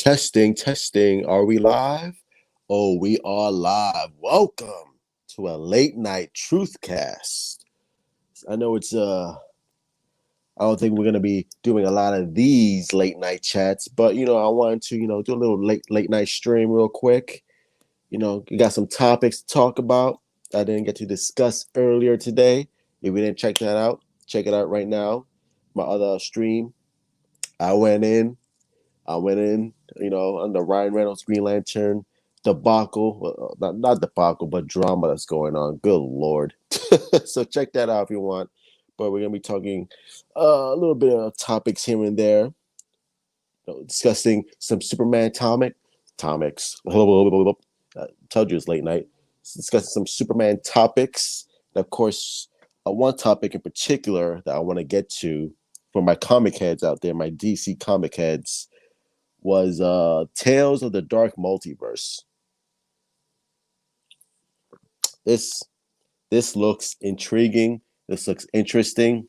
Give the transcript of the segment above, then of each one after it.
Testing, testing. Are we live? Oh, we are live. Welcome to a late night truth cast. I know I don't think we're gonna be doing a lot of these late night chats, but I wanted to, do a little late night stream real quick. You got some topics to talk about I didn't get to discuss earlier today. If you didn't check that out, check it out right now. My other stream. I went in I went in, on the Ryan Reynolds Green Lantern debacle. Well, not debacle, but drama that's going on. Good Lord. So check that out if you want. But we're going to be talking a little bit of topics here and there, discussing some Superman comics. I told you it's late night. Discussing some Superman topics. And of course, one topic in particular that I want to get to for my comic heads out there, my DC comic heads, was Tales of the Dark Multiverse. This looks intriguing. This looks interesting.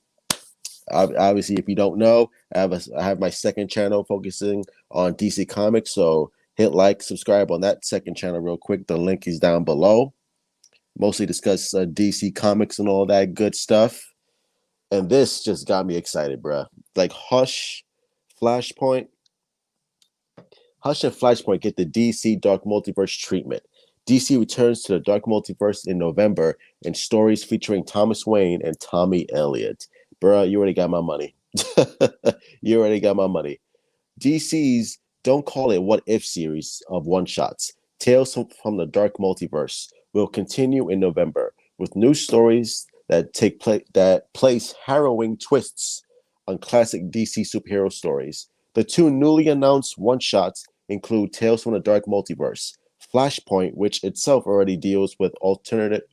Obviously, if you don't know, I have my second channel focusing on DC Comics. So hit like, subscribe on that second channel real quick. The link is down below. Mostly discuss DC Comics and all that good stuff. And this just got me excited, bruh. Like Flashpoint and Flashpoint get the DC Dark Multiverse treatment. DC returns to the Dark Multiverse in November in stories featuring Thomas Wayne and Tommy Elliott. Bruh, you already got my money. You already got my money. DC's Don't Call It What If series of one-shots, Tales from the Dark Multiverse, will continue in November with new stories that place harrowing twists on classic DC superhero stories. The two newly announced one-shots include Tales from the Dark Multiverse, Flashpoint, which itself already deals with alternate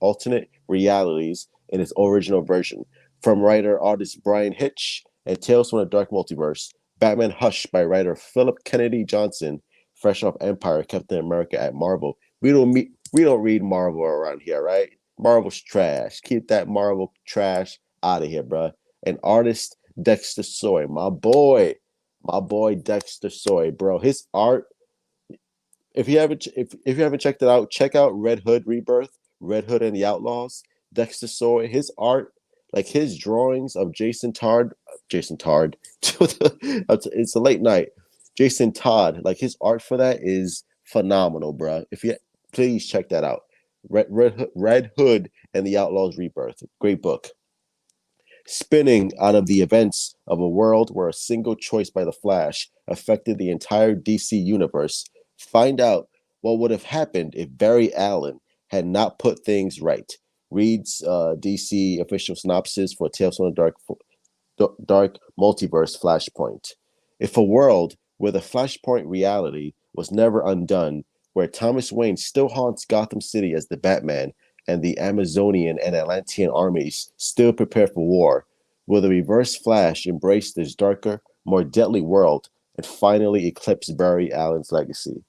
realities in its original version, from writer-artist Brian Hitch, and Tales from the Dark Multiverse, Batman Hush by writer Philip Kennedy Johnson, fresh off Empire, Captain America at Marvel. We don't read Marvel around here, right? Marvel's trash. Keep that Marvel trash out of here, bruh. And artist Dexter Soy, my boy Dexter Soy, bro. His art, if you haven't checked it out, check out Red Hood Rebirth, Red Hood and the Outlaws. Dexter Soy, his art, like his drawings of Jason Todd. It's a late night. Jason Todd, like his art for that is phenomenal, bro. If you please check that out. Red Hood and the Outlaws Rebirth. Great book. Spinning out of the events of a world where a single choice by the Flash affected the entire DC universe, find out what would have happened if Barry Allen had not put things right. Reads DC official synopsis for Tales from the Dark Multiverse Flashpoint. If a world where the Flashpoint reality was never undone, where Thomas Wayne still haunts Gotham City as the Batman, and the Amazonian and Atlantean armies still prepare for war, will the Reverse Flash embrace this darker, more deadly world and finally eclipse Barry Allen's legacy?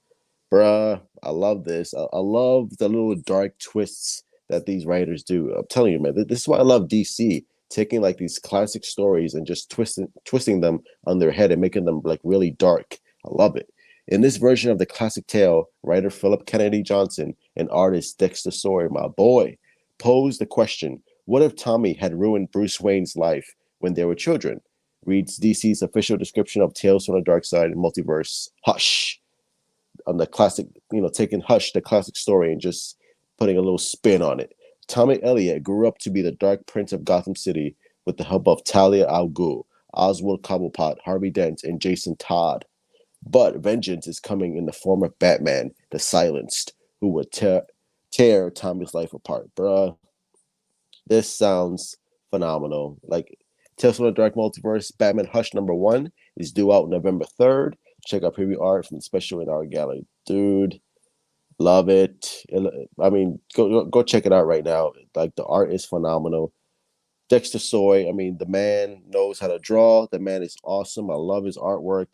Bruh, I love this. I love the little dark twists that these writers do. I'm telling you, man, this is why I love DC, taking like these classic stories and just twisting them on their head and making them like really dark. I love it. In this version of the classic tale, writer Philip Kennedy Johnson and artist Dexter Soy, my boy, posed the question, what if Tommy had ruined Bruce Wayne's life when they were children? Reads DC's official description of Tales from the Dark Side and Multiverse, Hush, on the classic, taking Hush, the classic story, and just putting a little spin on it. Tommy Elliott grew up to be the Dark Prince of Gotham City with the help of Talia al Ghul, Oswald Cobblepot, Harvey Dent, and Jason Todd. But vengeance is coming in the form of Batman, the Silenced, who would tear Tommy's life apart. Bruh, this sounds phenomenal. Like, Tales from the Dark Multiverse, Batman Hush #1 is due out November 3rd. Check out preview art from the special in our gallery. Dude, love it. I mean, go check it out right now. Like, the art is phenomenal. Dexter Soy, I mean, the man knows how to draw. The man is awesome. I love his artwork.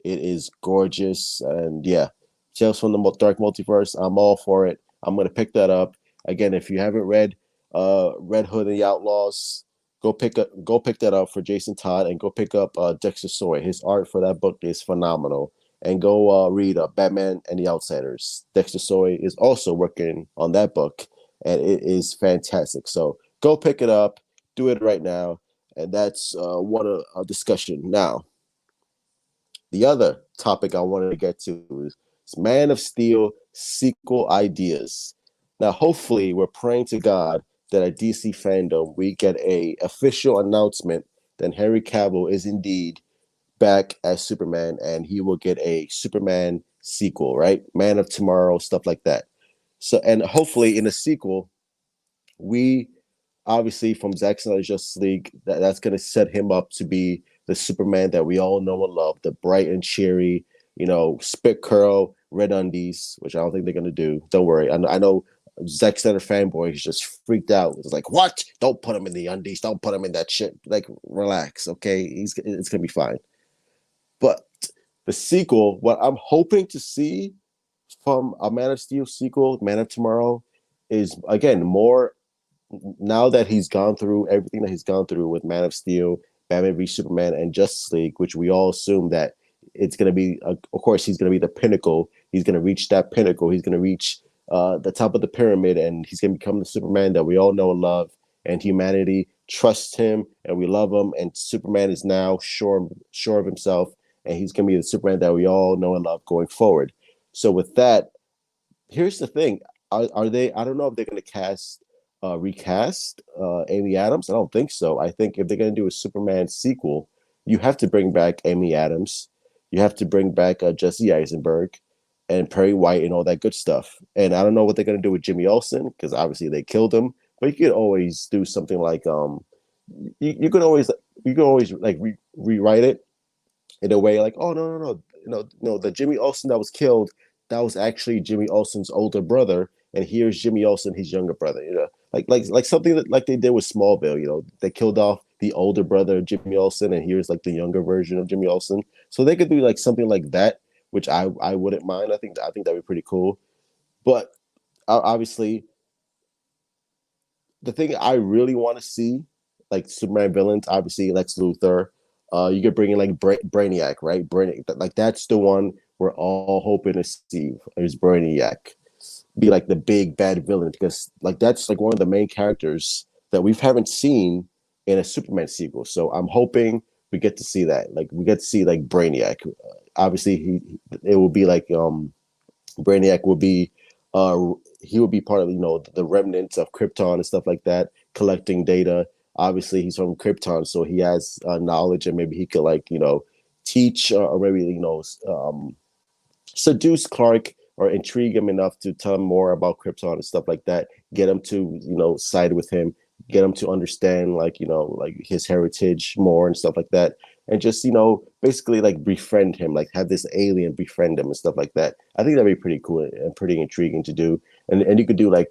It is gorgeous. And yeah, Tales from the Dark Multiverse, I'm all for it. I'm going to pick that up. Again, if you haven't read Red Hood and the Outlaws, go pick that up for Jason Todd and go pick up Dexter Soy. His art for that book is phenomenal. and go read Batman and the Outsiders. Dexter Soy is also working on that book, and it is fantastic. So go pick it up, do it right now, and that's what a discussion. Now, the other topic I wanted to get to is Man of Steel sequel ideas. Now, hopefully, we're praying to God that at DC fandom we get a official announcement that Henry Cavill is indeed back as Superman, and he will get a Superman sequel, right? Man of Tomorrow, stuff like that. So, and hopefully, in a sequel, we obviously from Zack Snyder's Justice League, that's going to set him up to be the Superman that we all know and love, the bright and cheery, spit curl, red undies, which I don't think they're going to do. Don't worry. I know Zack Snyder fanboy is just freaked out. It's like, what? Don't put him in the undies. Don't put him in that shit. Like, relax, okay? It's going to be fine. But the sequel, what I'm hoping to see from a Man of Steel sequel, Man of Tomorrow, is, again, more now that he's gone through everything that he's gone through with Man of Steel, Batman v Superman, and Justice League, which we all assume that it's going to be, of course, he's going to be the pinnacle. He's going to reach that pinnacle. He's going to reach the top of the pyramid, and he's going to become the Superman that we all know and love. And humanity trusts him, and we love him. And Superman is now sure of himself, and he's going to be the Superman that we all know and love going forward. So with that, here's the thing: are they? I don't know if they're going to recast Amy Adams. I don't think so. I think if they're going to do a Superman sequel, you have to bring back Amy Adams. You have to bring back Jesse Eisenberg and Perry White and all that good stuff. And I don't know what they're going to do with Jimmy Olsen because obviously they killed him. But you could always do something like you can always like rewrite it in a way like, oh no, the Jimmy Olsen that was killed, that was actually Jimmy Olsen's older brother, and here's Jimmy Olsen, his younger brother. Like something that like they did with Smallville. They killed off the older brother of Jimmy Olsen, and here's like the younger version of Jimmy Olsen. So they could do like something like that, which I wouldn't mind. I think that'd be pretty cool. But obviously, the thing I really want to see, like Superman villains, obviously Lex Luthor. You could bring in like Brainiac, right? Brainiac, like that's the one we're all hoping to see is Brainiac be like the big bad villain because like that's like one of the main characters that we haven't seen in a Superman sequel. So I'm hoping we get to see that. Like we get to see like Brainiac. Obviously, it will be like Brainiac will be he will be part of the remnants of Krypton and stuff like that, collecting data. Obviously, he's from Krypton, so he has knowledge, and maybe he could like teach or maybe seduce Clark or intrigue him enough to tell him more about Krypton and stuff like that. Get him to side with him, get him to understand like his heritage more and stuff like that, and just basically like befriend him, like have this alien befriend him and stuff like that. I think that'd be pretty cool and pretty intriguing to do. And you could do like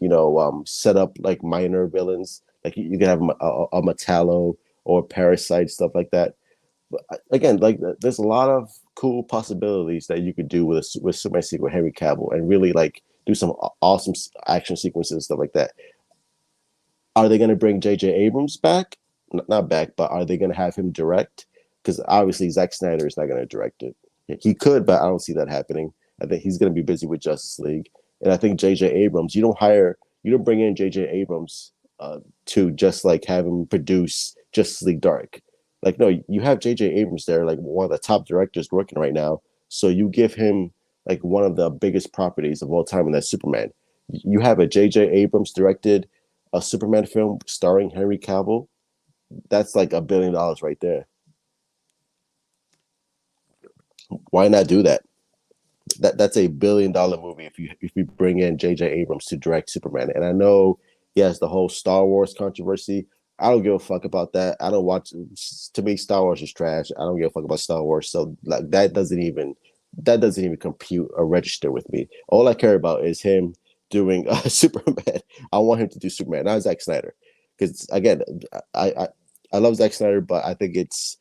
set up like minor villains, like you could have a Metallo or Parasite, stuff like that. But again, like there's a lot of cool possibilities that you could do with Superman sequel Henry Cavill and really like do some awesome action sequences and stuff like that. Are they going to bring J.J. Abrams back? Not back, but are they going to have him direct? Because obviously Zack Snyder is not going to direct it. He could, but I don't see that happening. I think he's going to be busy with Justice League, and I think J.J. Abrams. You don't bring in J.J. Abrams to just like have him produce Justice League Dark. Like no, you have J.J. Abrams there, like one of the top directors working right now. So you give him like one of the biggest properties of all time, and that's Superman. You have a J.J. Abrams directed a Superman film starring Henry Cavill. That's like $1 billion right there. Why not do that? That's a $1 billion movie if you bring in J.J. Abrams to direct Superman. And I know, yes, the whole Star Wars controversy. I don't give a fuck about that. I don't watch. To me, Star Wars is trash. I don't give a fuck about Star Wars. So like that doesn't even compute or register with me. All I care about is him doing Superman. I want him to do Superman, not Zack Snyder. Because again, I love Zack Snyder, but I think it's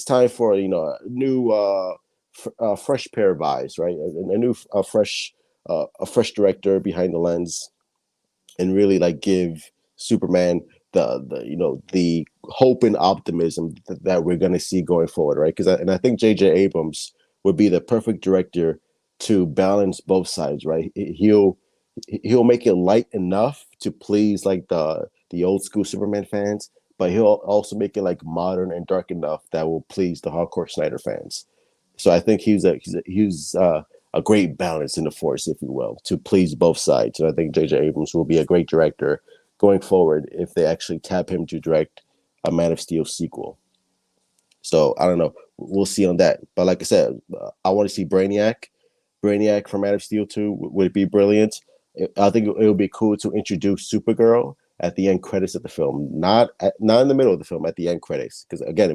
time for a new fresh pair of eyes, right? A new a fresh director behind the lens, and really like give Superman the hope and optimism that we're going to see going forward, right? Because I think J.J. Abrams would be the perfect director to balance both sides, right? He'll make it light enough to please like the old school Superman fans, but he'll also make it like modern and dark enough that will please the hardcore Snyder fans. So I think he's a great balance in the force, if you will, to please both sides. And I think J.J. Abrams will be a great director going forward if they actually tap him to direct a Man of Steel sequel. So I don't know. We'll see on that. But like I said, I want to see Brainiac. Brainiac from Man of Steel 2 would be brilliant. I think it would be cool to introduce Supergirl at the end credits of the film, not in the middle of the film, at the end credits. Because again,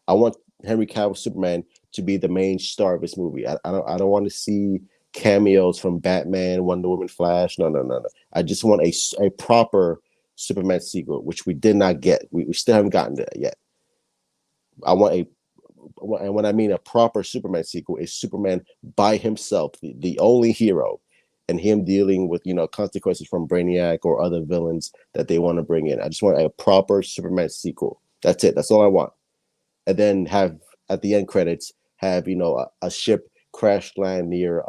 I want Henry Cavill Superman to be the main star of this movie. I don't want to see cameos from Batman, Wonder Woman, Flash. No, no, no, no. I just want a proper Superman sequel, which we did not get. We still haven't gotten that yet. I want a and when I mean a proper Superman sequel, is Superman by himself, the only hero, and him dealing with consequences from Brainiac or other villains that they want to bring in. I just want a proper Superman sequel. That's it. That's all I want. And then have at the end credits have a ship crash land near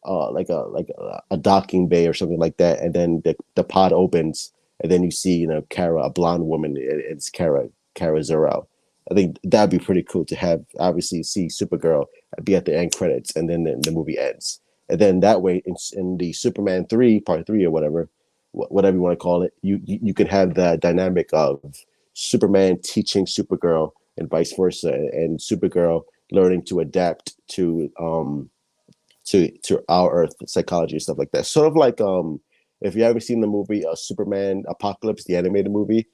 like a docking bay or something like that, and then the pod opens, and then you see Kara, a blonde woman. It's Kara Zor-El. I think that'd be pretty cool to have. Obviously, see Supergirl be at the end credits, and then the movie ends. And then that way, in the Superman 3, Part 3, or whatever you want to call it, you can have the dynamic of Superman teaching Supergirl and vice versa, and Supergirl learning to adapt to our Earth psychology and stuff like that. Sort of like if you ever seen the movie Superman Apocalypse, the animated movie,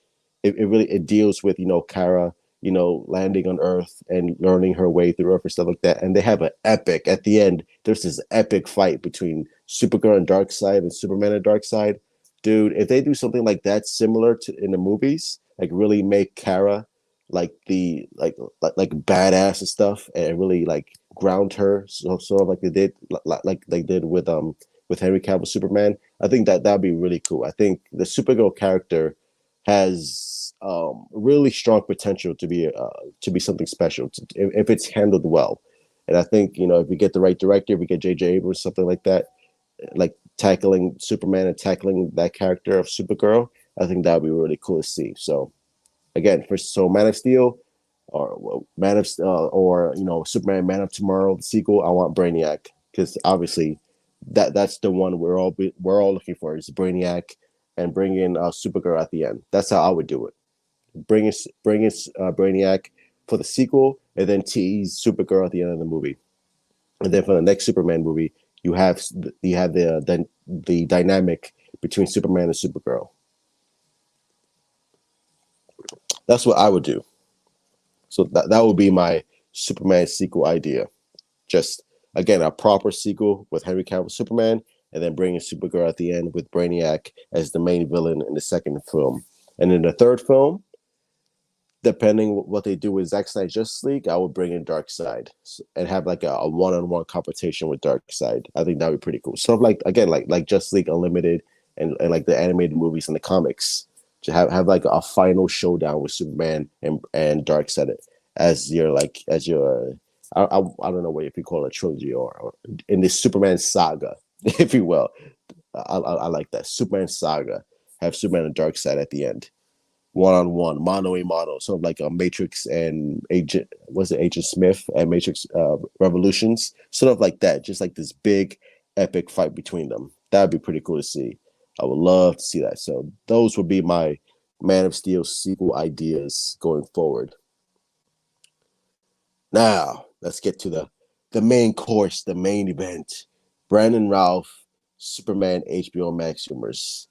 it deals with Kara landing on Earth and learning her way through Earth and stuff like that. And they have an epic at the end. There's this epic fight between Supergirl and Darkseid and Superman and Darkseid. Dude, if they do something like that similar to in the movies, like really make Kara like the like badass and stuff, and really like ground her, so sort of like they did like they did with Henry Cavill Superman. I think that'd be really cool. I think the Supergirl character has really strong potential to be something special if it's handled well. And I think if we get the right director, if we get J.J. Abrams, something like that, like tackling Superman and tackling that character of Supergirl, I think that'd be really cool to see. So again, so Man of Steel or or Superman Man of Tomorrow the sequel, I want Brainiac, because obviously that's the one we're all looking for, is Brainiac, and bring in Supergirl at the end. That's how I would do it. Bring in Brainiac for the sequel, and then tease Supergirl at the end of the movie. And then for the next Superman movie, you have the dynamic between Superman and Supergirl. That's what I would do. So that would be my Superman sequel idea. Just again, a proper sequel with Henry Cavill Superman, and then bringing Supergirl at the end with Brainiac as the main villain in the second film. And in the third film, depending what they do with Zack Snyder's Justice League, I would bring in Darkseid and have like a one-on-one competition with Darkseid. I think that would be pretty cool. So like Justice League Unlimited and like the animated movies and the comics, to have like a final showdown with Superman and Darkseid as your I don't know what if you call it a trilogy or in this Superman saga, if you will. I like that Superman saga. Have Superman and Darkseid at the end, one-on-one, mano a mano, sort of like a Matrix and Agent Smith and Matrix Revolutions, sort of like that. Just like this big epic fight between them. That'd be pretty cool to see. I would love to see that. So those would be my Man of Steel sequel ideas going forward. Now, let's get to the main course, the main event. Brandon Routh, Superman HBO Max rumors.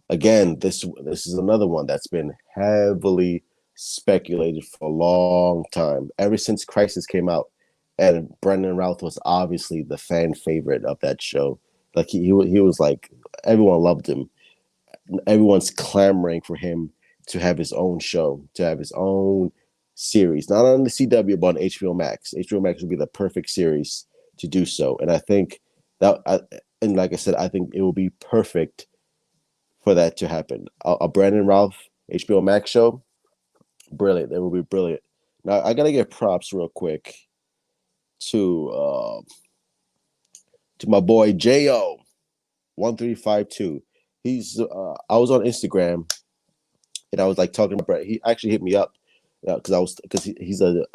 Again, this is another one that's been heavily speculated for a long time, ever since Crisis came out, and Brandon Routh was obviously the fan favorite of that show. Like he was like, everyone loved him. Everyone's clamoring for him to have his own show, to have his own series, not on the CW, but on HBO Max. HBO Max would be the perfect series to do so. And I think and like I said, I think it will be perfect for that to happen. A Brandon Routh HBO Max show, brilliant. It will be brilliant. Now, I got to give props real quick to my boy Jo1352. He's I was on Instagram and I was like talking about Brett. He actually hit me up because he's a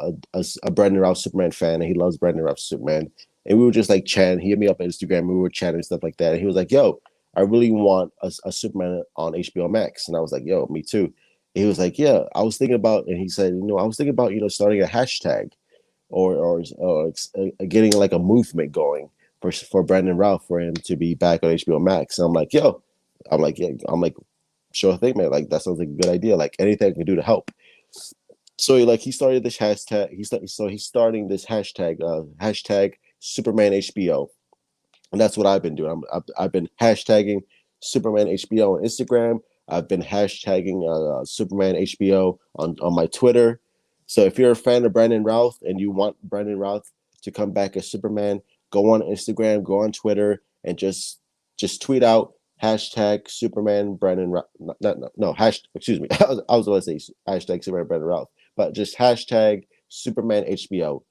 Brandon Routh Superman fan and he loves Brandon Routh Superman. And we were just like chatting. He hit me up on Instagram. And we were chatting and stuff like that. And he was like, "Yo, I really want a Superman on HBO Max." And I was like, "Yo, me too." And he was like, "Yeah, I was thinking about," and he said, I was thinking about starting a hashtag or getting like a movement going for Brandon Routh for him to be back on HBO Max." And I'm like, "Yo," yeah, I'm like, "Sure thing, man. Like that sounds like a good idea. Like anything I can do to help." So he started this hashtag. He's starting this hashtag Superman HBO, and that's what I've been doing. I've been hashtagging Superman HBO on Instagram. I've been hashtagging Superman HBO on my Twitter. So if you're a fan of Brandon Routh and you want Brandon Routh to come back as Superman, go on Instagram, go on Twitter, and just tweet out hashtag Superman Brandon Routh. No, excuse me. I was going to say hashtag Superman Brandon Routh, but just hashtag Superman HBO.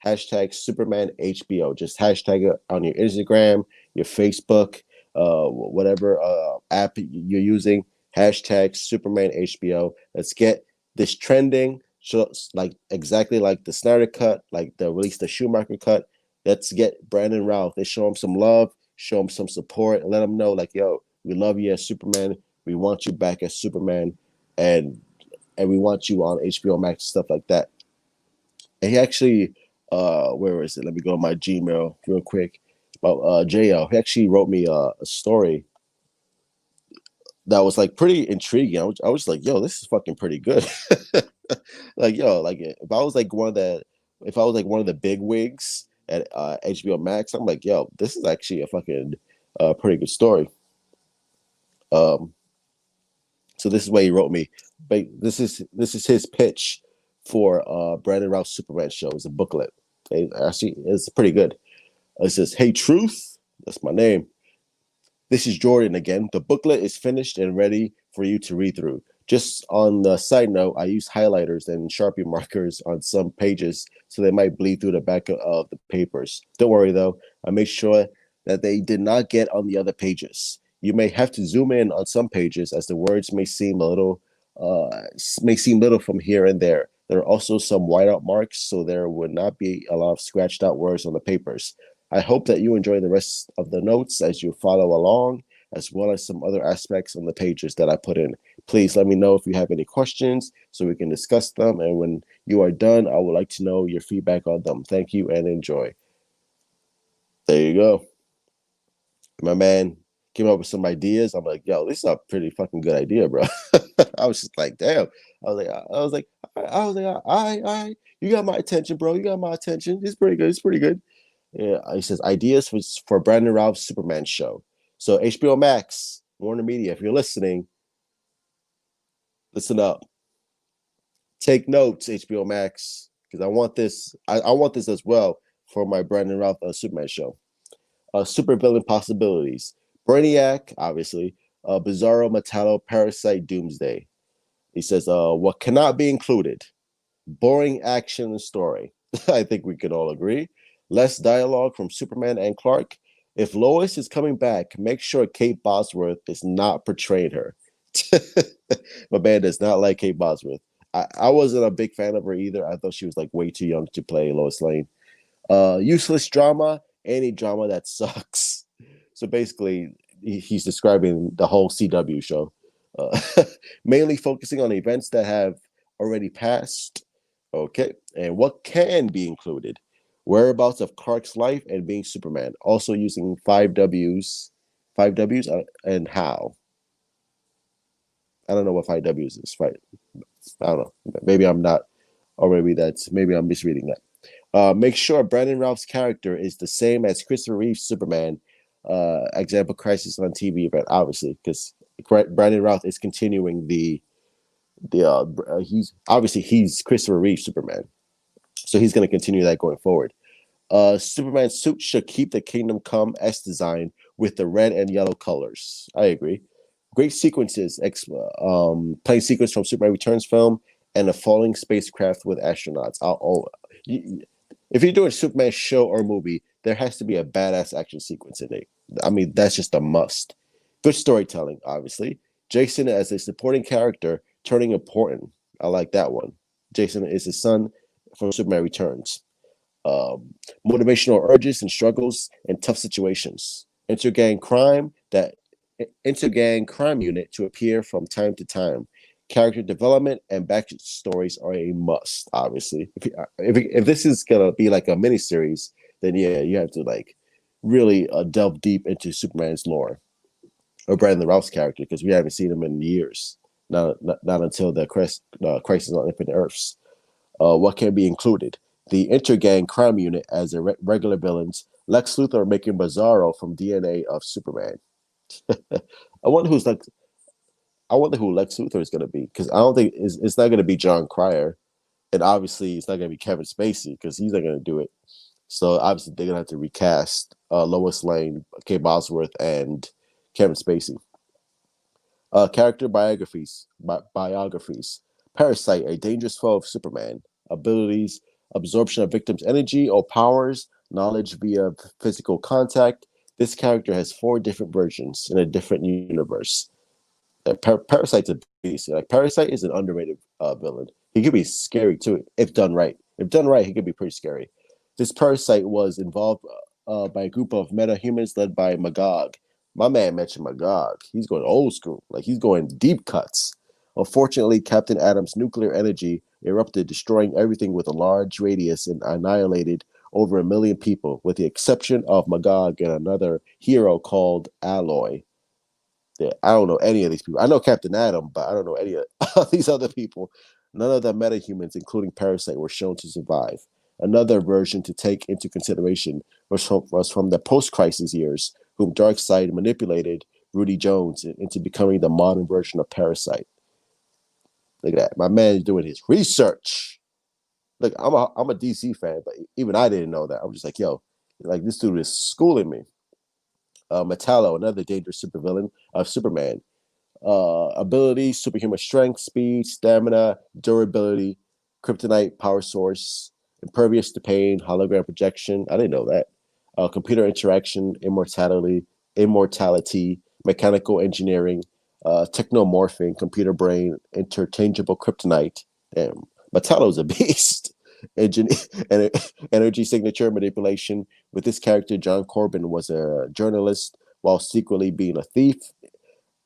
Hashtag Superman HBO. Just hashtag it on your Instagram, your Facebook, whatever app you're using. Hashtag Superman HBO. Let's get this trending. So, like exactly like the Snyder cut, like the release the Schumacher cut. Let's get Brandon Routh. Let's show him some love, show him some support, and let him know like, yo, we love you as Superman. We want you back as Superman, and we want you on HBO Max, stuff like that. And he actually, where is it? Let me go to my Gmail real quick about JL. He actually wrote me a story that was like pretty intriguing. I was like, yo, this is fucking pretty good. Like, yo, like if I was like one of the big wigs at HBO Max, I'm like, yo, this is actually a fucking pretty good story. So this is what he wrote me. But this is his pitch for Brandon Routh's Superman show. It's a booklet. Actually, it's pretty good. It says, "Hey, Truth," that's my name. "This is Jordan again. The booklet is finished and ready for you to read through. Just on the side note, I use highlighters and Sharpie markers on some pages so they might bleed through the back of the papers. Don't worry though, I made sure that they did not get on the other pages. You may have to zoom in on some pages as the words may seem little from here and there. There are also some whiteout marks, so there would not be a lot of scratched out words on the papers. I hope that you enjoy the rest of the notes as you follow along, as well as some other aspects on the pages that I put in. Please let me know if you have any questions so we can discuss them. And when you are done, I would like to know your feedback on them. Thank you and enjoy." There you go. My man came up with some ideas. I'm like, yo, this is a pretty fucking good idea, bro. I was just like, damn. I was like, all right. You got my attention, bro. You got my attention. It's pretty good. It's pretty good. Yeah, he says ideas for Brandon Routh's Superman show. So HBO Max, Warner Media, if you're listening, listen up. Take notes, HBO Max, because I want this. I want this as well for my Brandon Routh Superman show. Supervillain possibilities: Brainiac, obviously. Bizarro, Metallo, Parasite, Doomsday. He says, what cannot be included? Boring action and story. I think we could all agree. Less dialogue from Superman and Clark. If Lois is coming back, make sure Kate Bosworth is not portraying her. My man does not like Kate Bosworth. I wasn't a big fan of her either. I thought she was like way too young to play Lois Lane. Useless drama, any drama that sucks. So basically, he's describing the whole CW show, uh, mainly focusing on events that have already passed. Okay, and what can be included? Whereabouts of Clark's life and being Superman. Also using five W's, and how. I don't know what five W's is. Right? I don't know. Maybe I'm not, or maybe I'm misreading that. Make sure Brandon Routh's character is the same as Christopher Reeve's Superman. Example: Crisis on TV event, obviously, because Brandon Routh is continuing he's Christopher Reeve Superman, so he's going to continue that going forward. Superman suit should keep the Kingdom Come S design with the red and yellow colors. I agree. Great sequences, plane sequence from Superman Returns film, and a falling spacecraft with astronauts. If you're doing a Superman show or movie, there has to be a badass action sequence in it. I mean, that's just a must. Good storytelling, obviously. Jason as a supporting character turning important. I like that one. Jason is his son from Superman Returns. Um, Motivational urges and struggles and tough situations. Intergang crime unit to appear from time to time. Character development and backstories are a must. Obviously, if this is gonna be like a miniseries, then yeah, you have to like really delve deep into Superman's lore or Brandon Routh's character because we haven't seen him in years. Not until the Crisis on Infinite Earths. What can be included? The Intergang Crime Unit as a regular villains. Lex Luthor making Bizarro from DNA of Superman. I wonder who's like. I wonder who Lex Luthor is going to be because I don't think it's not going to be John Cryer, and obviously it's not going to be Kevin Spacey because he's not going to do it. So obviously they're going to have to recast Lois Lane, Kate Bosworth, and Kevin Spacey. Character biographies. Parasite, a dangerous foe of Superman. Abilities, absorption of victims' energy or powers, knowledge via physical contact. This character has 4 different versions in a different universe. Parasite's a beast. Like Parasite is an underrated villain. He could be scary too if done right. If done right, he could be pretty scary. This Parasite was involved by a group of meta-humans led by Magog. My man mentioned Magog. He's going old school. Like he's going deep cuts. Unfortunately, Captain Adam's nuclear energy erupted, destroying everything with a large radius and annihilated over 1 million people, with the exception of Magog and another hero called Alloy. Yeah, I don't know any of these people. I know Captain Atom, but I don't know any of these other people. None of the metahumans, including Parasite, were shown to survive. Another version to take into consideration was from the post-crisis years, whom Darkseid manipulated Rudy Jones into becoming the modern version of Parasite. Look at that. My man is doing his research. Look, I'm a DC fan, but even I didn't know that. I'm just like, yo, like this dude is schooling me. Metallo, another dangerous supervillain of Superman. Abilities, superhuman strength, speed, stamina, durability, kryptonite power source, impervious to pain, hologram projection. I didn't know that. Computer interaction, immortality, mechanical engineering, technomorphing, computer brain, interchangeable kryptonite. Damn, Metallo's a beast. Engine, energy signature manipulation. With this character, John Corbin was a journalist while secretly being a thief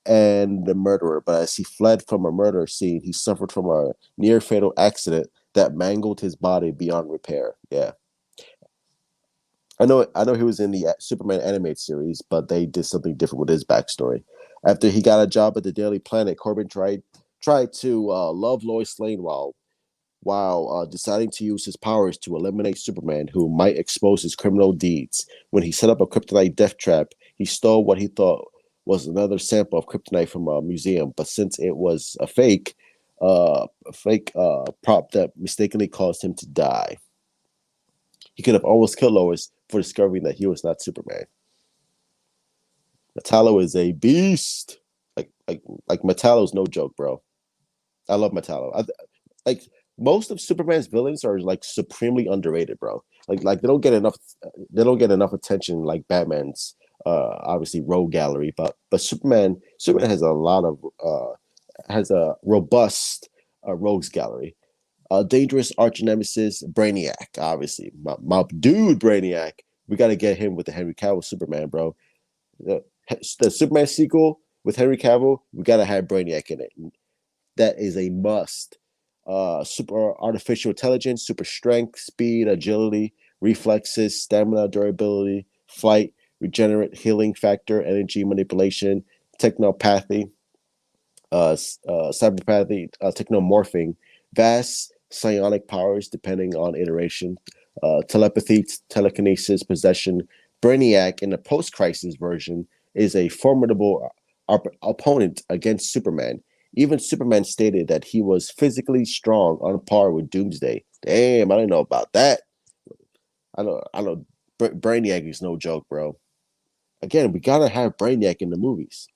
and the murderer. But as he fled from a murder scene, he suffered from a near fatal accident that mangled his body beyond repair. Yeah. I know he was in the Superman animated series, but they did something different with his backstory. After he got a job at the Daily Planet, Corbin tried to love Lois Lane while deciding to use his powers to eliminate Superman, who might expose his criminal deeds. When he set up a kryptonite death trap, he stole what he thought was another sample of kryptonite from a museum, but since it was a fake prop that mistakenly caused him to die. He could have almost killed Lois for discovering that he was not Superman. Metallo is a beast. Like Metallo's no joke, bro. I love Metallo. Like most of Superman's villains are like supremely underrated, bro. Like they don't get enough attention like Batman's obviously rogue gallery, but Superman has a robust rogues gallery. Dangerous arch nemesis Brainiac, obviously my dude Brainiac. We got to get him with the Henry Cavill Superman, bro. The Superman sequel with Henry Cavill, we got to have Brainiac in it. That is a must. Super artificial intelligence, super strength, speed, agility, reflexes, stamina, durability, flight, regenerate, healing factor, energy manipulation, technopathy, cyberpathy, technomorphing, vast psionic powers depending on iteration, telepathy, telekinesis, possession. Brainiac in the post-crisis version is a formidable opponent against Superman. Even Superman stated that he was physically strong on par with Doomsday. Damn, I didn't know about that. I know. Brainiac is no joke, bro. Again, we gotta have Brainiac in the movies,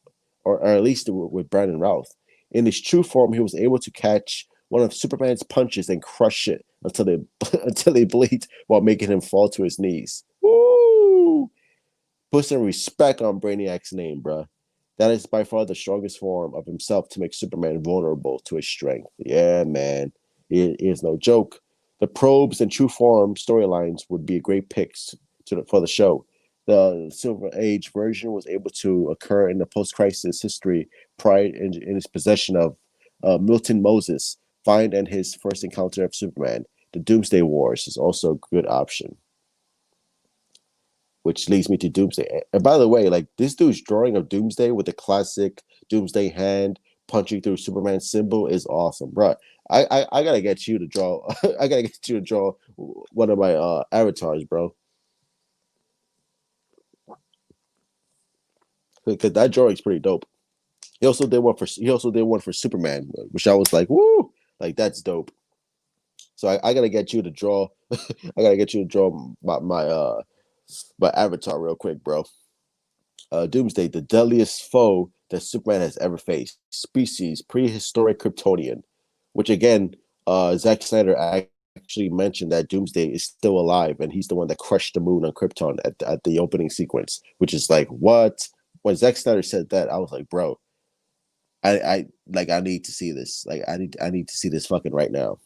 or at least with Brandon Routh. In his true form, he was able to catch one of Superman's punches and crush it until they until they bleed while making him fall to his knees. Woo! Put some respect on Brainiac's name, bruh. That is by far the strongest form of himself to make Superman vulnerable to his strength. Yeah, man. It is no joke. The probes and true form storylines would be great picks for the show. The Silver Age version was able to occur in the post-crisis history prior in his possession of Milton Moses, find and his first encounter of Superman. The Doomsday Wars is also a good option, which leads me to Doomsday. And by the way, like this dude's drawing of Doomsday with the classic Doomsday hand punching through Superman's symbol is awesome, bro. I gotta get you to draw. I gotta get you to draw one of my avatars, bro. Because that drawing's pretty dope. He also did one for Superman, which I was like, woo, like that's dope. So I gotta get you to draw. I gotta get you to draw my avatar real quick, bro. Doomsday, the deadliest foe that Superman has ever faced. Species, prehistoric Kryptonian, which again, Zack Snyder actually mentioned that Doomsday is still alive and he's the one that crushed the moon on Krypton at the opening sequence, which is like, what? When Zack Snyder said that, I was like, bro, I need to see this. Like, I need to see this fucking right now.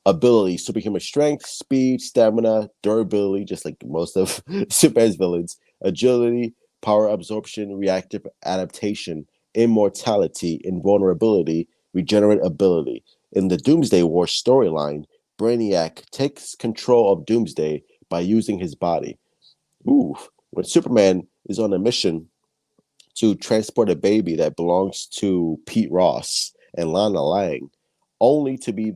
Ability, superhuman strength, speed, stamina, durability, just like most of Superman's villains, agility, power absorption, reactive adaptation, immortality, invulnerability, regenerate ability. In the Doomsday War storyline, Brainiac takes control of Doomsday by using his body. Ooh, when Superman is on a mission to transport a baby that belongs to Pete Ross and Lana Lang, only to be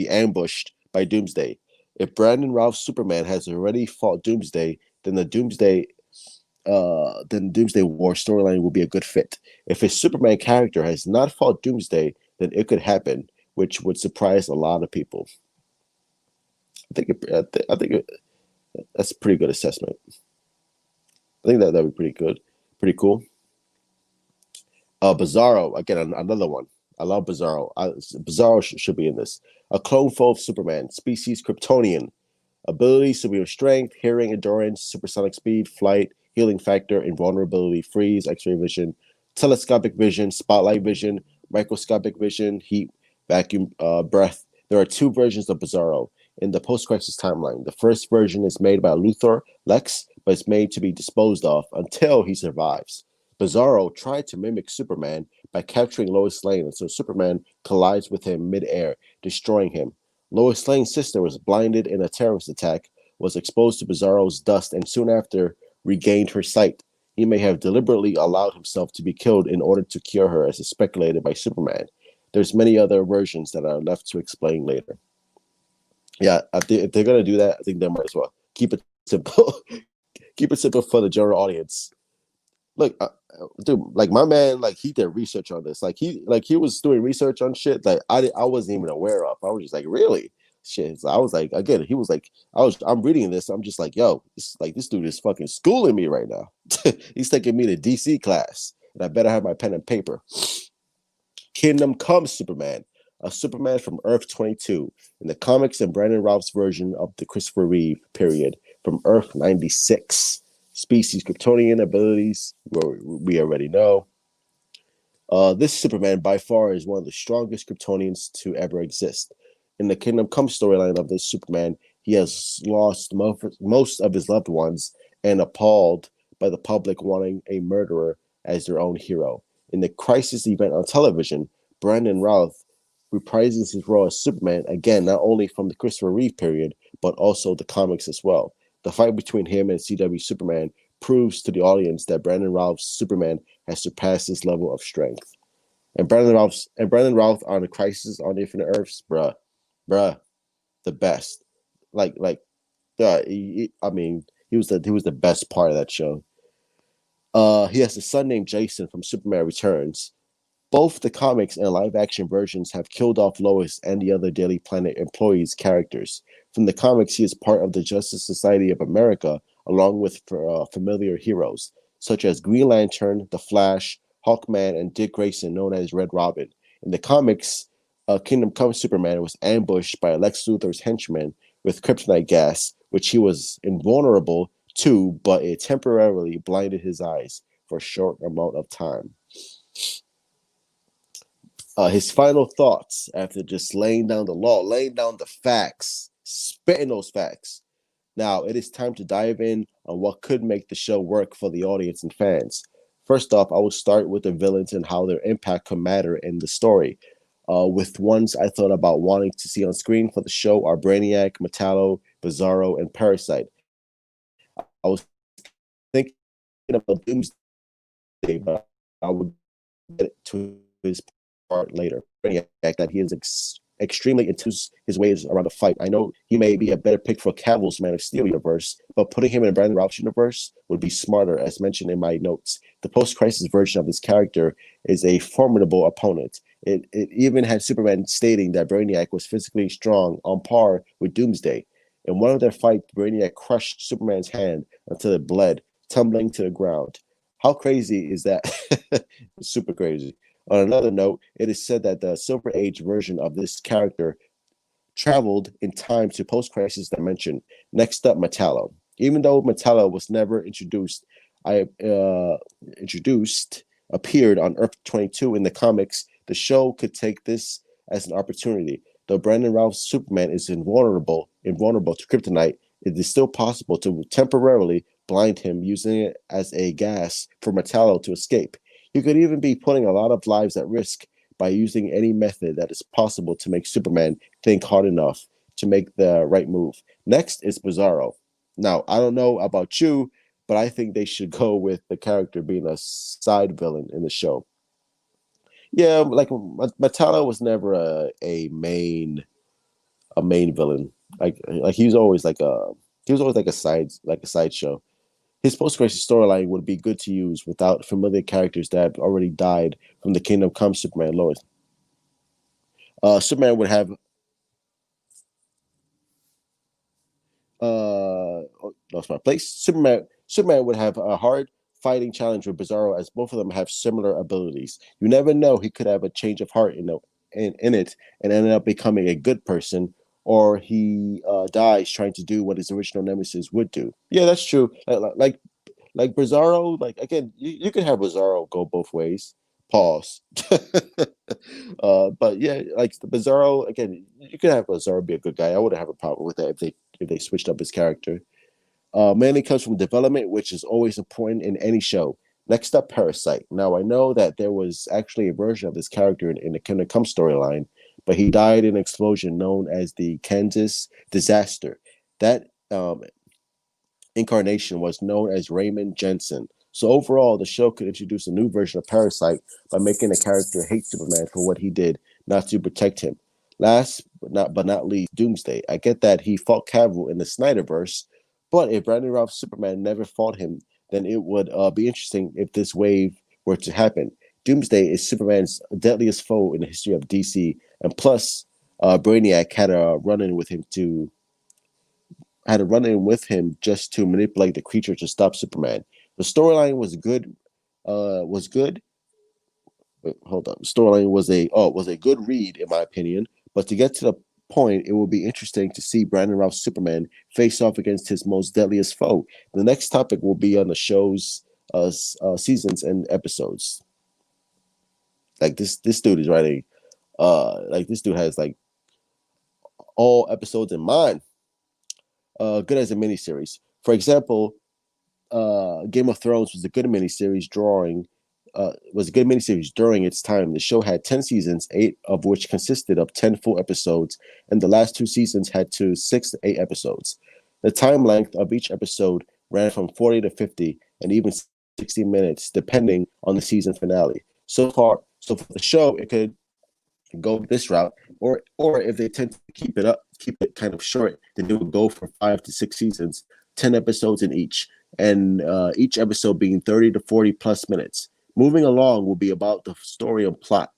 ambushed by Doomsday. If Brandon Routh's Superman has already fought Doomsday, then the Doomsday War storyline will be a good fit. If his Superman character has not fought Doomsday, then it could happen, which would surprise a lot of people. I think that's a pretty good assessment. I think that'd be pretty good, pretty cool. Bizarro, again, another one. I love Bizarro. Bizarro should be in this. A clone foe of Superman, species Kryptonian, abilities: superhuman strength, hearing, endurance, supersonic speed, flight, healing factor, invulnerability, freeze, X-ray vision, telescopic vision, spotlight vision, microscopic vision, heat, vacuum, breath. There are two versions of Bizarro in the post-crisis timeline. The first version is made by Luthor Lex, but it's made to be disposed of until he survives. Bizarro tried to mimic Superman by capturing Lois Lane, and so Superman collides with him mid-air, destroying him. Lois Lane's sister was blinded in a terrorist attack, was exposed to Bizarro's dust, and soon after regained her sight. He may have deliberately allowed himself to be killed in order to cure her, as is speculated by Superman. There's many other versions that are left to explain later. Yeah, if they're gonna do that, I think they might as well keep it simple. Keep it simple for the general audience. Look, dude, like my man, like he did research on this. Like he was doing research on shit that I wasn't even aware of. I was just like, really? Shit. So I was like, again, he was like, I'm reading this. I'm just like, yo, this dude is fucking schooling me right now. He's taking me to DC class, and I better have my pen and paper. Kingdom Come Superman, a Superman from Earth 22 in the comics and Brandon Routh's version of the Christopher Reeve period from Earth 96. Species Kryptonian, abilities we already know. This Superman by far is one of the strongest Kryptonians to ever exist. In the Kingdom Come storyline of this Superman, he has lost most of his loved ones and appalled by the public wanting a murderer as their own hero. In the Crisis event on television, Brandon Routh reprises his role as Superman again, not only from the Christopher Reeve period, but also the comics as well. The fight between him and CW Superman proves to the audience that Brandon Routh's Superman has surpassed his level of strength. And Brandon Routh on the Crisis on Infinite Earths, bruh, the best. He was the best part of that show. He has a son named Jason from Superman Returns. Both the comics and live action versions have killed off Lois and the other Daily Planet employees' characters. From the comics, he is part of the Justice Society of America, along with familiar heroes, such as Green Lantern, The Flash, Hawkman, and Dick Grayson, known as Red Robin. In the comics, Kingdom Come Superman was ambushed by Lex Luthor's henchmen with kryptonite gas, which he was invulnerable to, but it temporarily blinded his eyes for a short amount of time. His final thoughts after just laying down the law, laying down the facts, spitting those facts. Now, it is time to dive in on what could make the show work for the audience and fans. First off, I will start with the villains and how their impact could matter in the story. With ones I thought about wanting to see on screen for the show are Brainiac, Metallo, Bizarro, and Parasite. I was thinking about Doomsday, but I would get to his part later. Brainiac, that he is extremely into his ways around the fight. I know he may be a better pick for Cavill's Man of Steel universe, but putting him in a Brandon Routh universe would be smarter, as mentioned in my notes. The post-crisis version of this character is a formidable opponent. It even had Superman stating that Brainiac was physically strong, on par with Doomsday. In one of their fights, Brainiac crushed Superman's hand until it bled, tumbling to the ground. How crazy is that? Super crazy. On another note, it is said that the Silver Age version of this character traveled in time to post-crisis dimension. Next up, Metallo. Even though Metallo was never appeared on Earth 22 in the comics, the show could take this as an opportunity. Though Brandon Routh's Superman is invulnerable to kryptonite, it is still possible to temporarily blind him using it as a gas for Metallo to escape. You could even be putting a lot of lives at risk by using any method that is possible to make Superman think hard enough to make the right move. Next is Bizarro. Now, I don't know about you, but I think they should go with the character being a side villain in the show. Yeah, like Metallo was never a main villain. Like he was always like a sideshow. His post-crisis storyline would be good to use without familiar characters that have already died from the Kingdom Come Superman lore. Superman would have lost my place. Superman would have a hard fighting challenge with Bizarro, as both of them have similar abilities. You never know; he could have a change of heart in it and ended up becoming a good person, or he dies trying to do what his original nemesis would do. Yeah, that's true. Like Bizarro, like again, you could have Bizarro go both ways. Pause. But yeah, like the Bizarro again, you could have Bizarro be a good guy. I wouldn't have a problem with that if they switched up his character. Mainly comes from development, which is always important in any show. Next up, Parasite. Now I know that there was actually a version of this character in the Kingdom Come storyline, but he died in an explosion known as the Kansas disaster. That incarnation was known as Raymond Jensen. So overall, the show could introduce a new version of Parasite by making the character hate Superman for what he did, not to protect him. Last but not least, Doomsday. I get that he fought Cavill in the Snyderverse, but if Brandon Routh's Superman never fought him, then it would be interesting if this wave were to happen. Doomsday is Superman's deadliest foe in the history of DC, and plus, Brainiac had a run in with him just to manipulate the creature to stop Superman. The storyline was good. Was good. Wait, hold on. The storyline was a good read in my opinion. But to get to the point, it will be interesting to see Brandon Routh's Superman face off against his most deadliest foe. The next topic will be on the show's seasons and episodes. Like this dude is writing. Like this dude has like all episodes in mind. Good as a miniseries. For example, Game of Thrones was a good miniseries during its time. The show had 10 seasons, 8 of which consisted of 10 full episodes, and the last 2 seasons had 6 to 8 episodes. The time length of each episode ran from 40 to 50 and even 60 minutes, depending on the season finale. So for the show, it could go this route, or if they tend to keep it kind of short, then they would go for 5 to 6 seasons, 10 episodes in each, and each episode being 30 to 40 plus minutes. Moving along will be about the story and plot.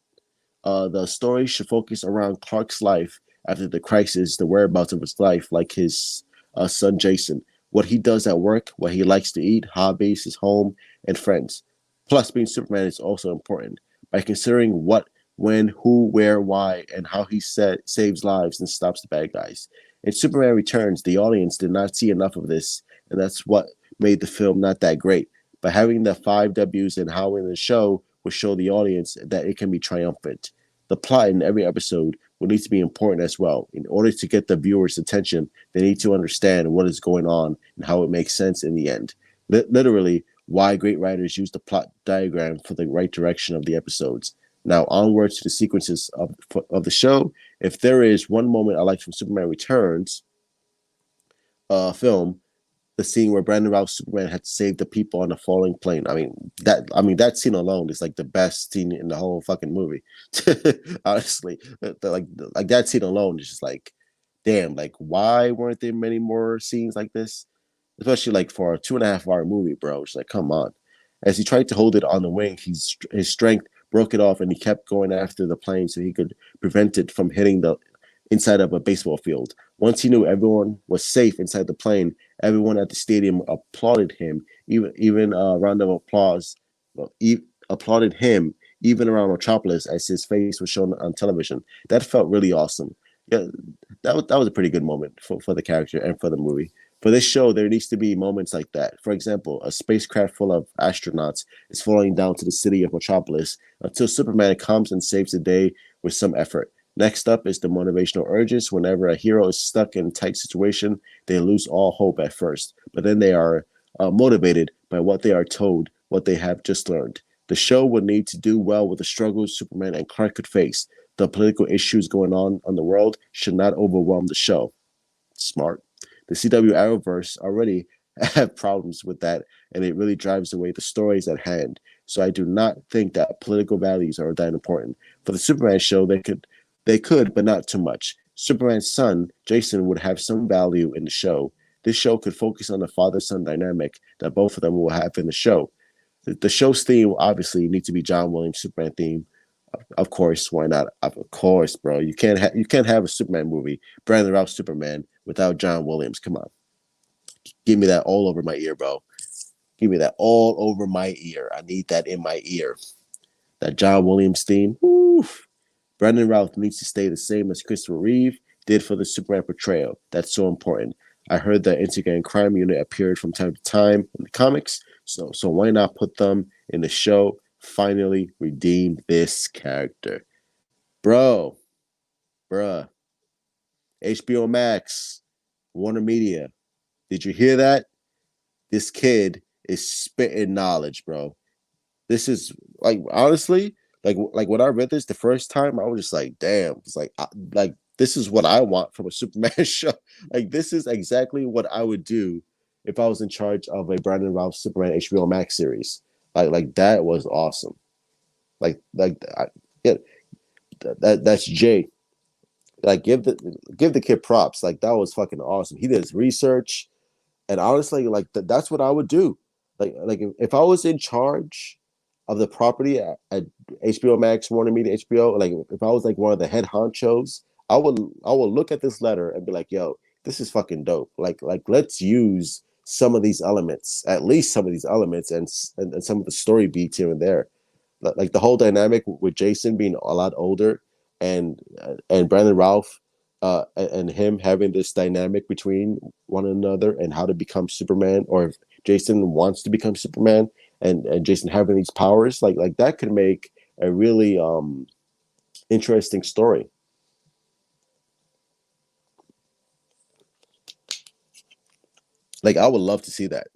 The story should focus around Clark's life after the crisis, the whereabouts of his life, like his son Jason, what he does at work, what he likes to eat, hobbies, his home, and friends. Plus, being Superman is also important. By considering what when, who, where, why, and how he saves lives and stops the bad guys. In Superman Returns, the audience did not see enough of this, and that's what made the film not that great. But having the five W's and how in the show will show the audience that it can be triumphant. The plot in every episode will need to be important as well. In order to get the viewer's attention, they need to understand what is going on and how it makes sense in the end. Literally, why great writers use the plot diagram for the right direction of the episodes. Now, onwards to the sequences of the show. If there is one moment I like from Superman Returns film, the scene where Brandon Routh's Superman had to save the people on a falling plane. I mean that scene alone is like the best scene in the whole fucking movie. Honestly, like that scene alone is just like, damn. Like, why weren't there many more scenes like this? Especially like for a 2.5 hour movie, bro. It's like, come on. As he tried to hold it on the wing, his strength broke it off, and he kept going after the plane so he could prevent it from hitting the inside of a baseball field. Once he knew everyone was safe inside the plane, everyone at the stadium applauded him. Even a round of applause applauded him even around Metropolis as his face was shown on television. That felt really awesome. Yeah, that was a pretty good moment for the character and for the movie. For this show, there needs to be moments like that. For example, a spacecraft full of astronauts is falling down to the city of Metropolis until Superman comes and saves the day with some effort. Next up is the motivational urges. Whenever a hero is stuck in a tight situation, they lose all hope at first, but then they are motivated by what they are told, what they have just learned. The show would need to do well with the struggles Superman and Clark could face. The political issues going on in the world should not overwhelm the show. Smart. The CW Arrowverse already have problems with that, and it really drives away the stories at hand. So I do not think that political values are that important. For the Superman show, they could, but not too much. Superman's son, Jason, would have some value in the show. This show could focus on the father-son dynamic that both of them will have in the show. The show's theme obviously needs to be John Williams' Superman theme. Of course, why not? Of course, bro. You can't have a Superman movie, Brandon Routh Superman, without John Williams. Come on, give me that all over my ear, bro. Give me that all over my ear. I need that in my ear. That John Williams theme. Oof. Brandon Routh needs to stay the same as Christopher Reeve did for the Superman portrayal. That's so important. I heard the Integrated Crime Unit appeared from time to time in the comics, so why not put them in the show? Finally redeem this character. Bro, bruh, HBO Max, Warner Media. Did you hear that? This kid is spitting knowledge, bro. This is like, honestly, like when I read this the first time, I was just like, damn. It's like this is what I want from a Superman show. Like, this is exactly what I would do if I was in charge of a Brandon Routh Superman HBO Max series. Like that was awesome. Yeah, that's Jay. Like, give the kid props. Like, that was fucking awesome. He did his research, and honestly, like that's what I would do. Like if I was in charge of the property at HBO Max, Warner Media, HBO, like if I was like one of the head honchos, I would look at this letter and be like, yo, this is fucking dope. Like let's use some of these elements, at least some of these elements, and some of the story beats here and there. Like the whole dynamic with Jason being a lot older, and Brandon Routh, and him having this dynamic between one another, and how to become Superman, or if Jason wants to become Superman, and Jason having these powers, like that could make a really interesting story. Like, I would love to see that.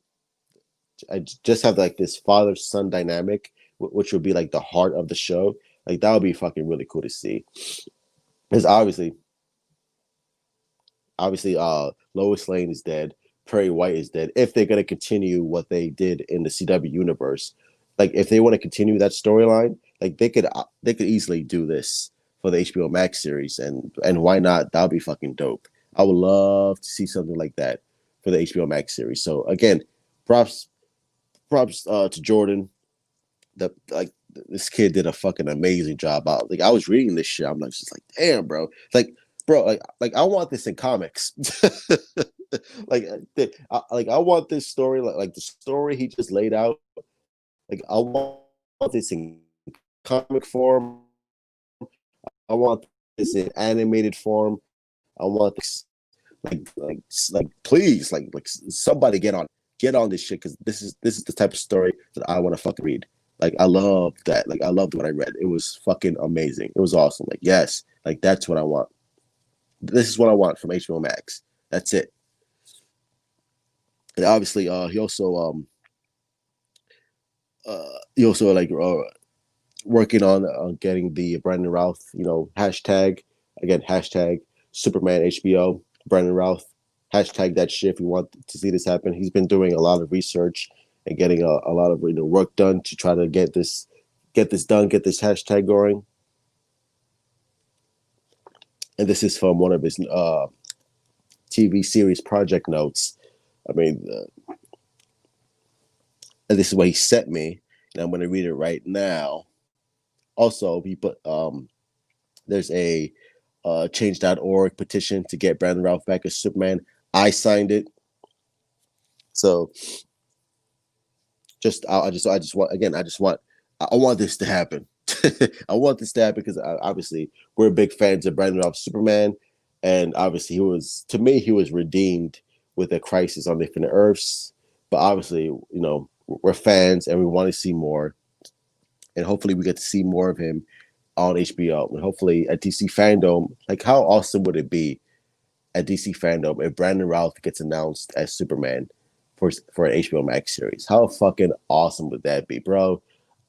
I just have like this father son dynamic, which would be like the heart of the show. Like, that would be fucking really cool to see. Because obviously, Lois Lane is dead. Perry White is dead. If they're gonna continue what they did in the CW universe, like if they want to continue that storyline, like they could easily do this for the HBO Max series, and why not? That would be fucking dope. I would love to see something like that for the HBO Max series. So again, props to Jordan. Like, this kid did a fucking amazing job. I was reading this shit. I'm like, just like, damn, bro. Like, bro, like I want this in comics. I want this story, like the story he just laid out. Like, I want this in comic form. I want this in animated form. I want this like please like somebody get on this shit because this is the type of story that I want to fucking read. Like I love that. Like I loved what I read. It was fucking amazing. It was awesome. Like yes, like that's what I want. This is what I want from HBO Max. That's it. And obviously, he also like working on getting the Brandon Routh, hashtag again, hashtag Superman HBO, Brandon Routh, hashtag that shit if you want to see this happen. He's been doing a lot of research and getting a lot of work done to try to get this done, get this hashtag going. And this is from one of his TV series project notes. I mean, and this is what he sent me, and I'm going to read it right now. Also, he put there's a change.org petition to get Brandon Routh back as Superman. I signed it. So I want this to happen. I want this to happen because obviously we're big fans of Brandon Routh Superman, and obviously he was redeemed with a Crisis on Infinite Earths. But obviously, we're fans and we want to see more, and hopefully we get to see more of him on HBO, and hopefully at DC Fandom. Like, how awesome would it be at DC Fandom if Brandon Routh gets announced as Superman for an HBO Max series? How fucking awesome would that be, bro?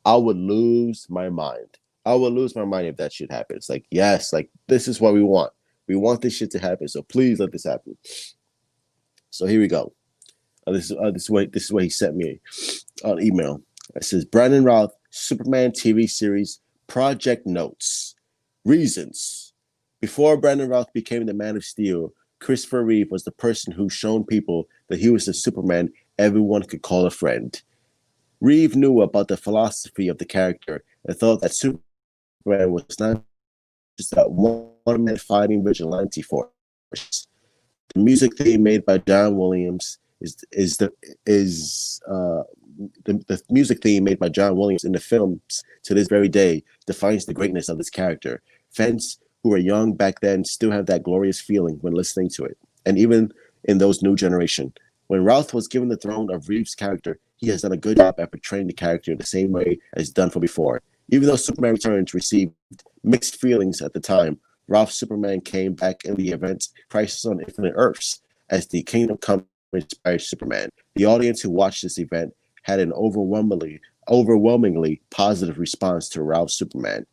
I would lose my mind. I would lose my mind if that shit happens. It's like, yes, like this is what we want. We want this shit to happen. So please let this happen. So here we go. This is what he sent me on email. It says Brandon Routh Superman TV series project notes. Reasons. Before Brandon Routh became the Man of Steel, Christopher Reeve was the person who shown people that he was the Superman everyone could call a friend. Reeve knew about the philosophy of the character and thought that Superman was not just that one-man fighting vigilante force. The music theme made by John Williams the music theme made by John Williams in the films to this very day defines the greatness of this character. Fans who were young back then still have that glorious feeling when listening to it, and even in those new generation. When Routh was given the throne of Reeves' character, he has done a good job at portraying the character the same way as done for before. Even though Superman Returns received mixed feelings at the time, Routh's Superman came back in the event Crisis on Infinite Earths as the Kingdom Come inspired Superman. The audience who watched this event had an overwhelmingly positive response to Routh's Superman.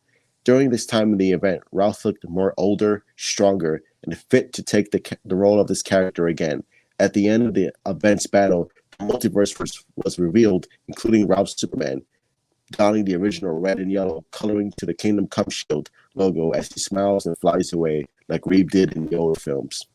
During this time in the event, Routh looked more older, stronger, and fit to take the role of this character again. At the end of the event's battle, the multiverse was revealed, including Routh's Superman, donning the original red and yellow coloring to the Kingdom Come shield logo as he smiles and flies away like Reeve did in the old films.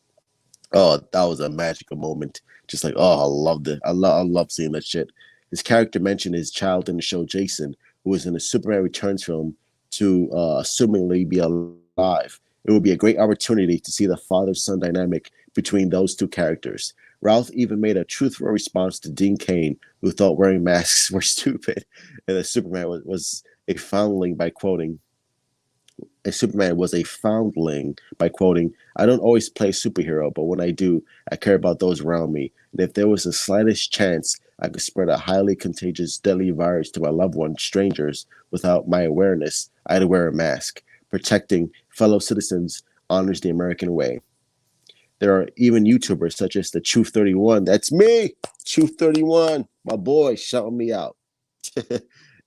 Oh, that was a magical moment. Just like, oh, I loved it. I love seeing that shit. His character mentioned his child in the show, Jason, who was in the Superman Returns film, to assumingly be alive. It would be a great opportunity to see the father-son dynamic between those two characters. Routh even made a truthful response to Dean Cain, who thought wearing masks were stupid, and that Superman was a foundling by quoting, I don't always play superhero, but when I do, I care about those around me. And if there was the slightest chance I could spread a highly contagious, deadly virus to my loved ones, strangers, without my awareness, I'd wear a mask. Protecting fellow citizens honors the American way. There are even YouTubers such as the Truth 31. That's me, Truth 31, my boy, shouting me out.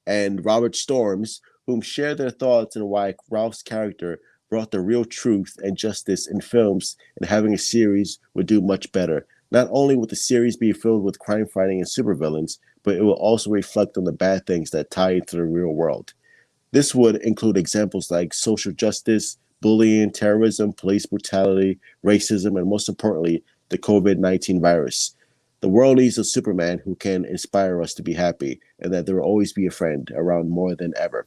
And Robert Storms, whom share their thoughts on why Ralph's character brought the real truth and justice in films, and having a series would do much better. Not only would the series be filled with crime fighting and supervillains, but it will also reflect on the bad things that tie into the real world. This would include examples like social justice, bullying, terrorism, police brutality, racism, and most importantly, the COVID-19 virus. The world needs a Superman who can inspire us to be happy, and that there will always be a friend around more than ever.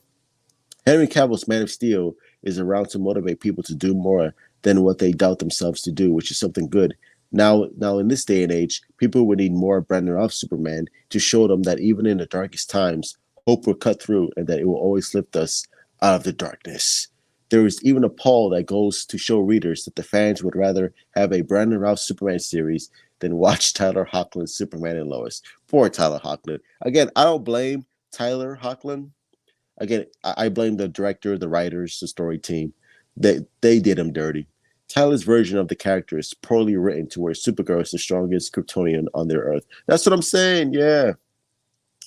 Henry Cavill's Man of Steel is around to motivate people to do more than what they doubt themselves to do, which is something good. Now in this day and age, people would need more Brandon Routh Superman to show them that even in the darkest times, hope will cut through and that it will always lift us out of the darkness. There is even a poll that goes to show readers that the fans would rather have a Brandon Routh Superman series than watch Tyler Hoechlin's Superman and Lois. Poor Tyler Hoechlin. Again, I don't blame Tyler Hoechlin. Again, I blame the director, the writers, the story team. They did him dirty. Tyler's version of the character is poorly written to where Supergirl is the strongest Kryptonian on their Earth. That's what I'm saying, yeah.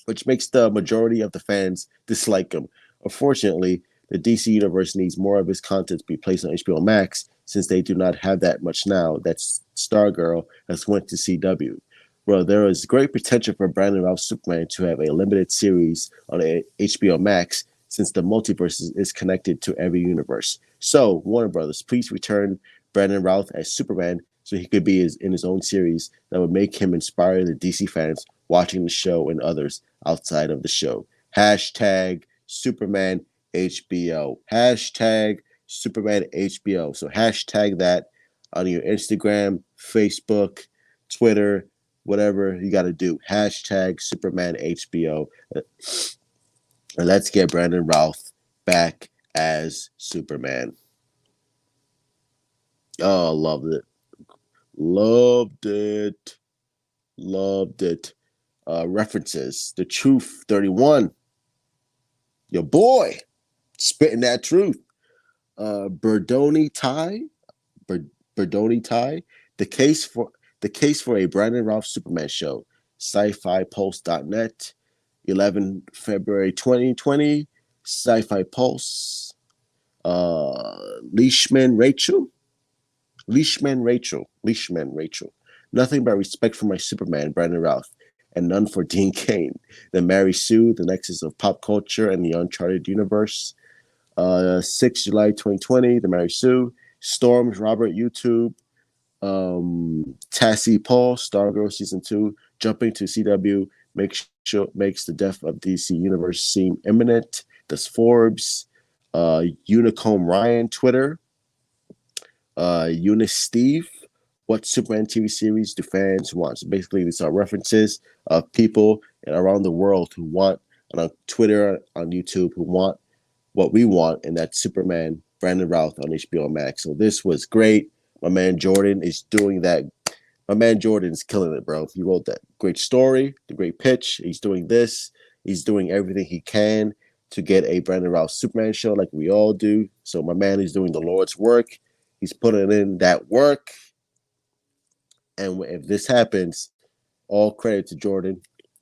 Which makes the majority of the fans dislike him. Unfortunately, the DC Universe needs more of his content to be placed on HBO Max since they do not have that much now that Stargirl has went to CW. Well, there is great potential for Brandon Routh Superman to have a limited series on HBO Max since the multiverse is connected to every universe. So, Warner Brothers, please return Brandon Routh as Superman so he could be in his own series that would make him inspire the DC fans watching the show and others outside of the show. Hashtag Superman HBO. Hashtag Superman HBO. So hashtag that on your Instagram, Facebook, Twitter, whatever you got to do. Hashtag Superman HBO. And let's get Brandon Routh back as Superman. Oh, loved it. Loved it. Loved it. References. The Truth 31. Your boy. Spitting that truth. Berdoni Tie. Berdoni Tie. The case for a Brandon Routh Superman show. Sci-Fi-Pulse.net. 11 February 2020. Sci-Fi Pulse. Leishman Rachel. Nothing but respect for my Superman, Brandon Routh, and none for Dean Cain. The Mary Sue, the nexus of pop culture and the Uncharted universe. 6 July 2020, the Mary Sue. Storms, Robert, YouTube. Tassie Paul, Stargirl Season 2. Jumping to CW makes the death of DC Universe seem imminent. Does Forbes. Unicomb Ryan, Twitter. Eunice Steve, what Superman TV series do fans want? So basically, these are references of people around the world who want, and on Twitter, on YouTube, who want what we want, and that's Superman, Brandon Routh on HBO Max. So this was great. My man Jordan is doing that. My man Jordan is killing it, bro. He wrote that great story, the great pitch. He's doing this. He's doing everything he can to get a Brandon Routh Superman show like we all do. So my man is doing the Lord's work. He's putting in that work. And if this happens, all credit to Jordan.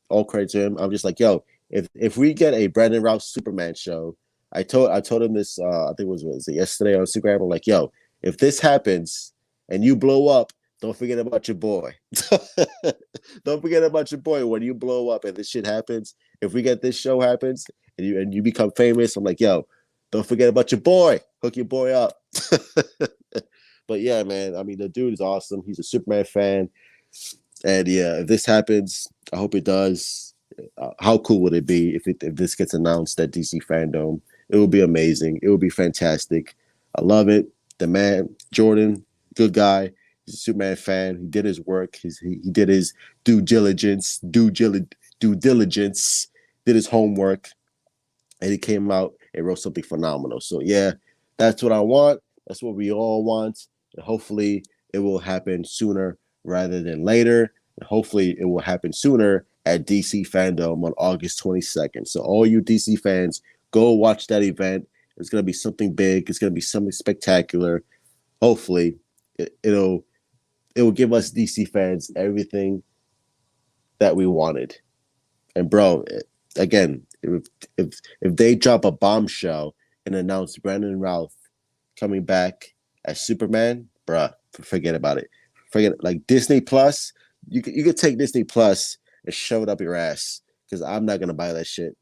All credit to him. I'm just like, yo, if we get a Brandon Routh Superman show, I told him this, I think was it yesterday on Instagram. I'm like, yo, if this happens and you blow up, don't forget about your boy. Don't forget about your boy when you blow up and this shit happens. If we get this show happens and you become famous, I'm like, yo, don't forget about your boy. Hook your boy up. But yeah, man, I mean, the dude is awesome. He's a Superman fan. And yeah, if this happens, I hope it does. How cool would it be if this gets announced at DC Fandom? It would be amazing. It would be fantastic. I love it. The man, Jordan, good guy. He's a Superman fan. He did his work. He did his due diligence, did his homework, and he came out and wrote something phenomenal. So yeah, that's what I want. That's what we all want. And hopefully it will happen sooner rather than later. And hopefully it will happen sooner at DC Fandom on August 22nd. So all you DC fans, go watch that event. It's going to be something big. It's going to be something spectacular. Hopefully it will give us DC fans everything that we wanted. And bro, again, if they drop a bombshell and announce Brandon Routh coming back as Superman, bruh, forget about it. Forget it. Like Disney Plus, you could take Disney Plus and shove it up your ass because I'm not gonna buy that shit.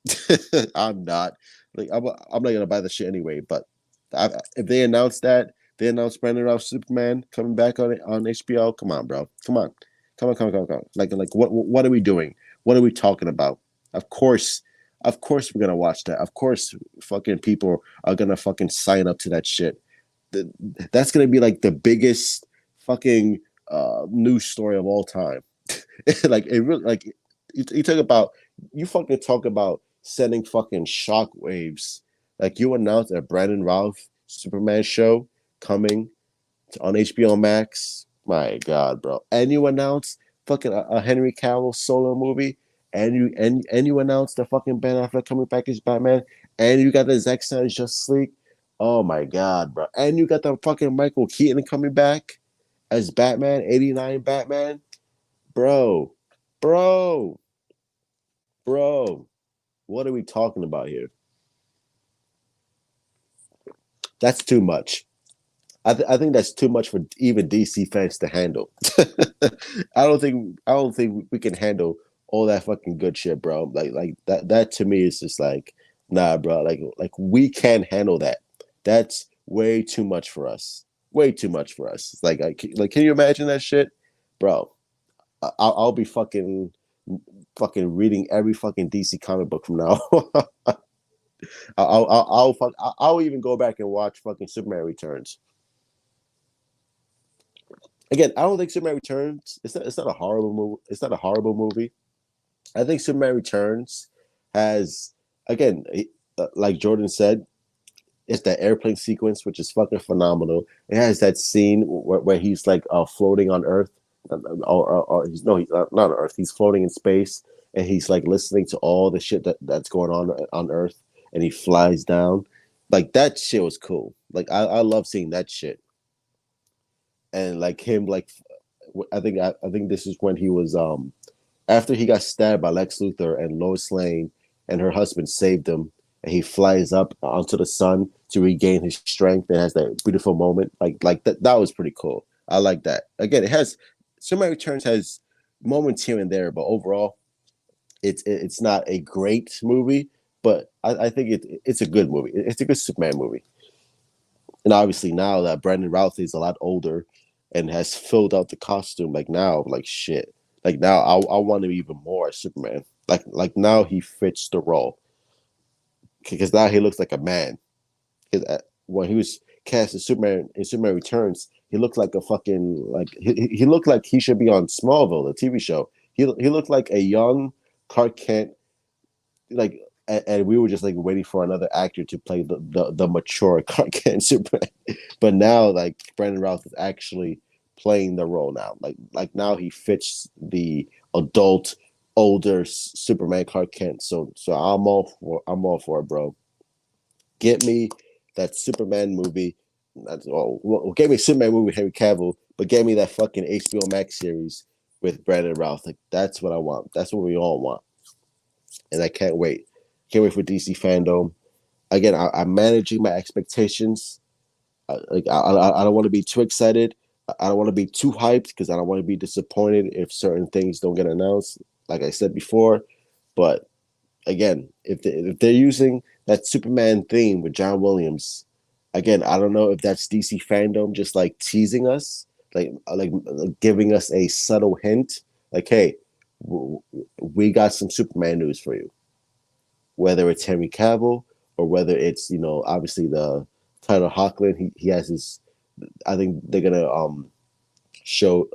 I'm not. Like I'm not gonna buy the shit anyway. But if they announce Brandon Routh Superman coming back on HBO. Come on, bro. Come on. Like what are we doing? What are we talking about? Of course we're gonna watch that. Of course, fucking people are gonna fucking sign up to that shit. That's gonna be like the biggest fucking news story of all time. Like it really, like you fucking talk about sending fucking shockwaves. Like you announced that Brandon Routh Superman show coming on HBO Max. My God, bro! And you announced fucking a Henry Cavill solo movie, and you announced the fucking Ben Affleck coming back as Batman, and you got the Zack Snyder Justice League. Oh my God, bro! And you got the fucking Michael Keaton coming back as Batman, '89 Batman, bro, bro, bro. What are we talking about here? That's too much. I think that's too much for even DC fans to handle. I don't think we can handle all that fucking good shit, bro. Like that to me is just like, nah, bro. Like we can't handle that. That's way too much for us. Way too much for us. It's like can you imagine that shit, bro? I'll be fucking reading every fucking DC comic book from now. I'll even go back and watch fucking Superman Returns. Again, I don't think Superman Returns. It's not a horrible movie. It's not a horrible movie. I think Superman Returns has, again, like Jordan said, it's that airplane sequence which is fucking phenomenal. It has that scene where he's like floating on Earth, or he's no, he's not on Earth. He's floating in space, and he's like listening to all the shit that's going on Earth, and he flies down. Like that shit was cool. Like I love seeing that shit, and like him like I think this is when he was after he got stabbed by Lex Luthor and Lois Lane, and her husband saved him, and he flies up onto the sun to regain his strength and has that beautiful moment. Like that was pretty cool. I like that. Again, it has Superman Returns has moments here and there, but overall, it's not a great movie. But I think it's a good movie. It's a good Superman movie. And obviously now that Brandon Routh is a lot older and has filled out the costume, like now, like shit. Like now, I want him even more as Superman. Like now he fits the role because now he looks like a man. Because when he was cast as Superman in Superman Returns, he looked like a fucking like he looked like he should be on Smallville, the TV show. He looked like a young Clark Kent, like, and we were just like waiting for another actor to play the mature Clark Kent Superman. But now, like Brandon Routh is actually playing the role now. Like now he fits the adult, older Superman Clark Kent. So I'm all for it, bro. Get me that Superman movie. Get me Superman movie with Henry Cavill, but get me that fucking HBO Max series with Brandon Routh. Like that's what I want. That's what we all want, and I can't wait. Can't wait for DC fandom. Again, I'm managing my expectations. I don't want to be too excited. I don't want to be too hyped because I don't want to be disappointed if certain things don't get announced. Like I said before, but again, if they're using that Superman theme with John Williams, again, I don't know if that's DC fandom just like teasing us, like giving us a subtle hint, like, hey, we got some Superman news for you. Whether it's Henry Cavill or whether it's obviously the Tyler Hoechlin, he has his. I think they're gonna show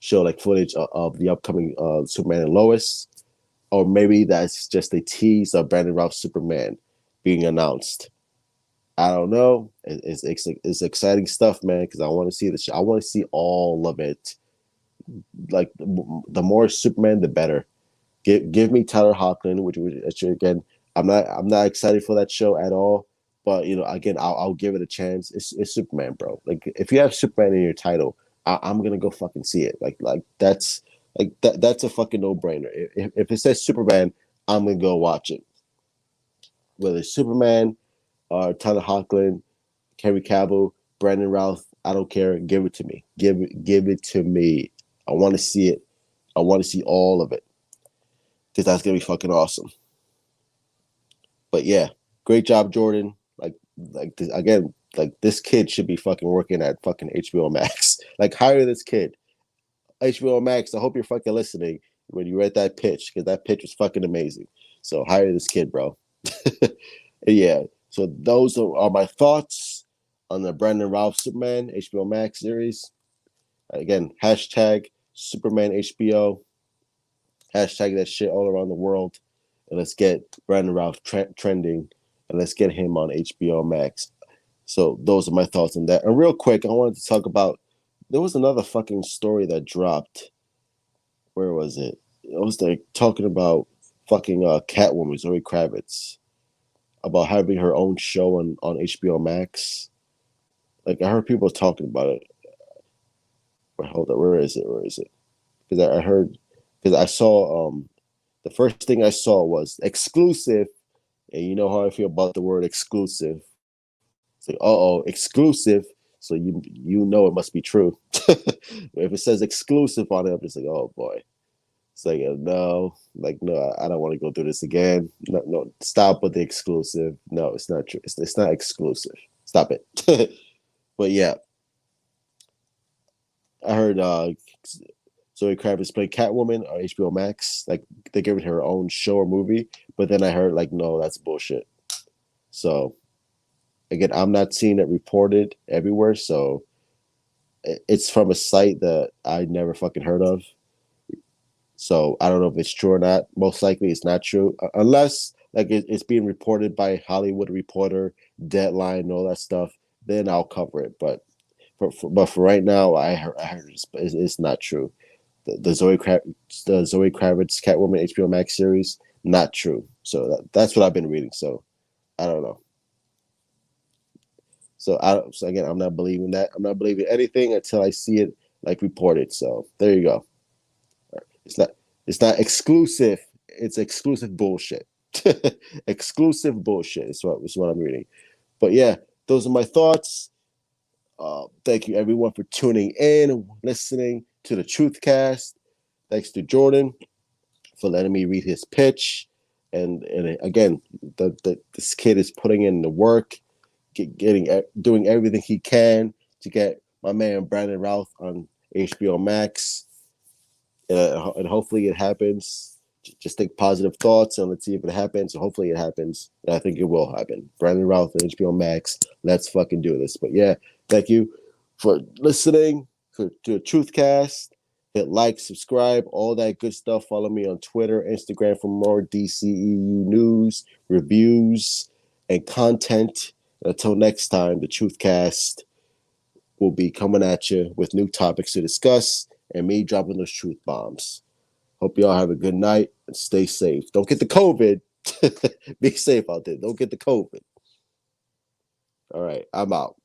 show like footage of the upcoming Superman and Lois, or maybe that's just a tease of Brandon Routh's Superman being announced. I don't know. It's exciting stuff, man. Because I want to see this. I want to see all of it. Like the more Superman, the better. Give me Tyler Hoechlin, which again, I'm not excited for that show at all. But again, I'll give it a chance. It's Superman, bro. Like if you have Superman in your title, I'm gonna go fucking see it. Like that's a fucking no brainer. If it says Superman, I'm gonna go watch it. Whether it's Superman or Tyler Hoechlin, Henry Cavill, Brandon Routh, I don't care. Give it to me. Give it to me. I want to see it. I want to see all of it because that's gonna be fucking awesome. But yeah, great job, Jordan. Like this, again, like this kid should be fucking working at fucking HBO Max. Like hire this kid. HBO Max, I hope you're fucking listening when you read that pitch because that pitch was fucking amazing. So hire this kid, bro. Yeah. So those are my thoughts on the Brandon Routh Superman HBO Max series. Again, hashtag Superman HBO. Hashtag that shit all around the world. And let's get Brandon Routh trending. And let's get him on HBO Max. So those are my thoughts on that. And real quick, I wanted to talk about there was another fucking story that dropped. Where was it? It was like talking about fucking Catwoman, Zoe Kravitz, about having her own show on HBO Max. Like I heard people talking about it. Hold on, where is it? Where is it? Because I heard, because I saw the first thing I saw was exclusive, and you know how I feel about the word exclusive. It's like, exclusive. So you know it must be true. If it says exclusive on it, I'm just like, oh boy. It's like no, I don't want to go through this again. No, no, stop with the exclusive. No, it's not true. It's not exclusive. Stop it. But yeah, I heard Zoe Kravitz played Catwoman on HBO Max. Like they're giving her own show or movie. But then I heard like, no, that's bullshit. So again, I'm not seeing it reported everywhere. So it's from a site that I never fucking heard of. So I don't know if it's true or not. Most likely it's not true, unless like it's being reported by Hollywood Reporter, Deadline, and all that stuff. Then I'll cover it. But for right now, I heard it's not true. The Zoe Kravitz Catwoman HBO Max series, not true. So that's what I've been reading. So I don't know. So again, I'm not believing that. I'm not believing anything until I see it like reported. So there you go. It's not exclusive. It's exclusive bullshit. Exclusive bullshit is what I'm reading. But yeah, those are my thoughts. Thank you everyone for tuning in, listening to the Truthcast. Thanks to Jordan for letting me read his pitch. And again, this kid is putting in the work, doing everything he can to get my man Brandon Routh on HBO Max. And hopefully it happens. Just think positive thoughts and let's see if it happens. So hopefully it happens. And I think it will happen. Brandon Routh and HBO Max. Let's fucking do this. But yeah, thank you for listening to the Truthcast. Hit like, subscribe, all that good stuff. Follow me on Twitter, Instagram for more DCEU news, reviews, and content. Until next time, the Truthcast will be coming at you with new topics to discuss and me dropping those truth bombs. Hope y'all have a good night and stay safe. Don't get the COVID. Be safe out there. Don't get the COVID. All right, I'm out.